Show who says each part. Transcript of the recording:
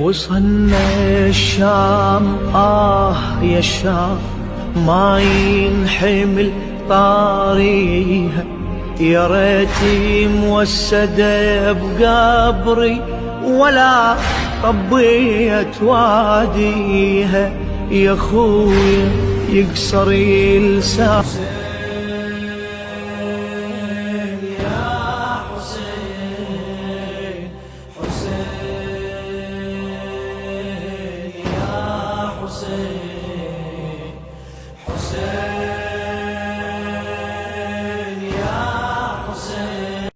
Speaker 1: وصلنا الشام يا الشام ما ينحمل طاريها، يا ريتي موسدة بقبري ولا طبيت واديها، يا خويا يقصر يلسان حسين